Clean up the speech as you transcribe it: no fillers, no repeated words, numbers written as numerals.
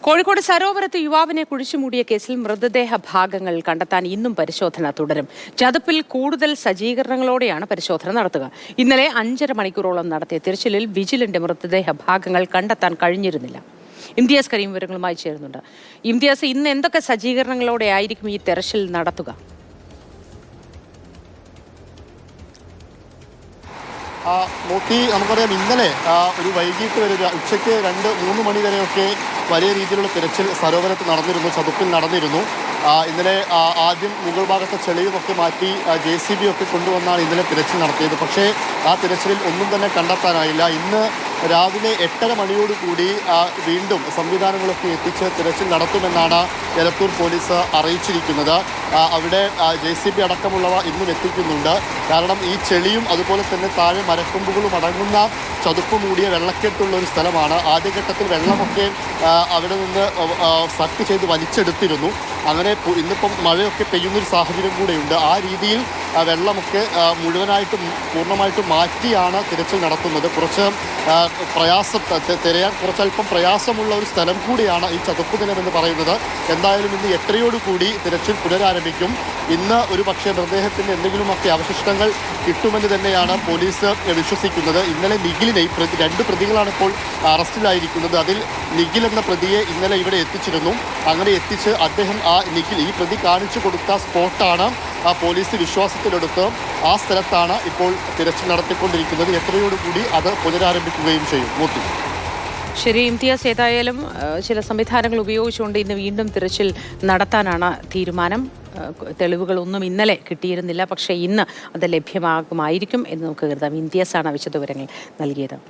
കോഴിക്കോട് സരോവരത്ത് യുവാവിനെ കുഴിച്ചുമൂടിയ കേസിൽ മൃതദേഹ ഭാഗങ്ങൾ കണ്ടെത്താൻ ഇന്നും പരിശോധന തുടരും. ചതുപ്പിൽ കൂടുതൽ സജ്ജീകരണങ്ങളോടെയാണ് പരിശോധന നടത്തുക. ഇന്നലെ 5.5 മണിക്കൂറോളം നടത്തിയ തിരച്ചിലിൽ വിജിലന്റ് മൃതദേഹ ഭാഗങ്ങൾ കണ്ടെത്താൻ കഴിഞ്ഞിരുന്നില്ല. ഇംതിയാസ് കരീം വിവരങ്ങളുമായി ചേരുന്നുണ്ട്. ഇംതിയാസ്, ഇന്ന് എന്തൊക്കെ സജ്ജീകരണങ്ങളോടെ ആയിരിക്കും ഈ തെരച്ചിൽ നടത്തുക? നോക്കി നമുക്കറിയാം, ഇന്നലെ ഒരു വൈകിട്ട് വരെ ഉച്ചയ്ക്ക് 2-3 മണി വരെയൊക്കെ വലിയ രീതിയിലുള്ള തിരച്ചിൽ സരോവരത്ത് നടന്നിരുന്നു, ചതുപ്പിൽ നടന്നിരുന്നു. ഇന്നലെ ആദ്യം മുകൾ ഭാഗത്തെ ചെളിയുമൊക്കെ മാറ്റി JCB ഒക്കെ കൊണ്ടുവന്നാണ് ഇന്നലെ തിരച്ചിൽ നടത്തിയത്. പക്ഷേ ആ തിരച്ചിലിൽ ഒന്നും തന്നെ കണ്ടെത്താനായില്ല. ഇന്ന് രാവിലെ 8:30 മണിയോടുകൂടി വീണ്ടും സംവിധാനങ്ങളൊക്കെ എത്തിച്ച് തിരച്ചിൽ നടത്തുമെന്നാണ് എലത്തൂർ പോലീസ് അറിയിച്ചിരിക്കുന്നത്. അവിടെ JCB അടക്കമുള്ളവ ഇന്നും എത്തിക്കുന്നുണ്ട്. കാരണം ഈ ചെളിയും അതുപോലെ തന്നെ താഴെ മരക്കൊമ്പുകളും അടങ്ങുന്ന ചതുപ്പ് മൂടിയ വെള്ളക്കെട്ടുള്ള ഒരു സ്ഥലമാണ്. ആദ്യഘട്ടത്തിൽ വെള്ളമൊക്കെ അവിടെ നിന്ന് സക്ക് ചെയ്ത് വലിച്ചെടുത്തിരുന്നു. അങ്ങനെ ഇന്നിപ്പം മഴയൊക്കെ പെയ്യുന്നൊരു സാഹചര്യം കൂടെയുണ്ട്. ആ രീതിയിൽ വെള്ളമൊക്കെ പൂർണ്ണമായിട്ടും മാറ്റിയാണ് തിരച്ചിൽ നടത്തുന്നത്. കുറച്ച് തിരയാൻ കുറച്ചല്പം പ്രയാസമുള്ള ഒരു സ്ഥലം കൂടിയാണ് ഈ ചതുപ്പ് നിലം എന്ന് പറയുന്നത്. എന്തായാലും ഇന്ന് 8:30 തിരച്ചിൽ പുനരാരംഭിക്കും. ഇന്ന് ഒരു പക്ഷേ മൃതദേഹത്തിൻ്റെ എന്തെങ്കിലുമൊക്കെ അവശിഷ്ടങ്ങൾ കിട്ടുമെന്ന് തന്നെയാണ് പോലീസ് വിശ്വസിക്കുന്നത്. ഇന്നലെ നിഖിലിനെ 2 പ്രതികളാണ് ഇപ്പോൾ അറസ്റ്റിലായിരിക്കുന്നത്. അതിൽ നിഖിൽ എന്ന പ്രതിയെ ഇന്നലെ ഇവിടെ എത്തിച്ചിരുന്നു. അങ്ങനെ എത്തിച്ച് അദ്ദേഹം ഈ പ്രതി കാണിച്ചു കൊടുത്ത സ്പോട്ടാണ് പോലീസ് വിശ്വാസത്തിലെടുത്ത് ആ സ്ഥലത്താണ് ഇപ്പോൾ തിരച്ചിൽ നടത്തിക്കൊണ്ടിരിക്കുന്നത്. 8:30 അത് പുനരാരംഭിക്കുകയും ചെയ്യും. മൂർത്തി. ശരി ഇംതിയാസ്, ഏതായാലും ചില സംവിധാനങ്ങൾ ഉപയോഗിച്ചുകൊണ്ട് ഇന്ന് വീണ്ടും തിരച്ചിൽ നടത്താനാണ് തീരുമാനം. തെളിവുകളൊന്നും ഇന്നലെ കിട്ടിയിരുന്നില്ല, പക്ഷേ ഇന്ന് അത് ലഭ്യമാകുമായിരിക്കും എന്ന് നമുക്ക് കരുതാം. ഇംതിയാസാണ് വിശദവിവരങ്ങൾ നൽകിയത്.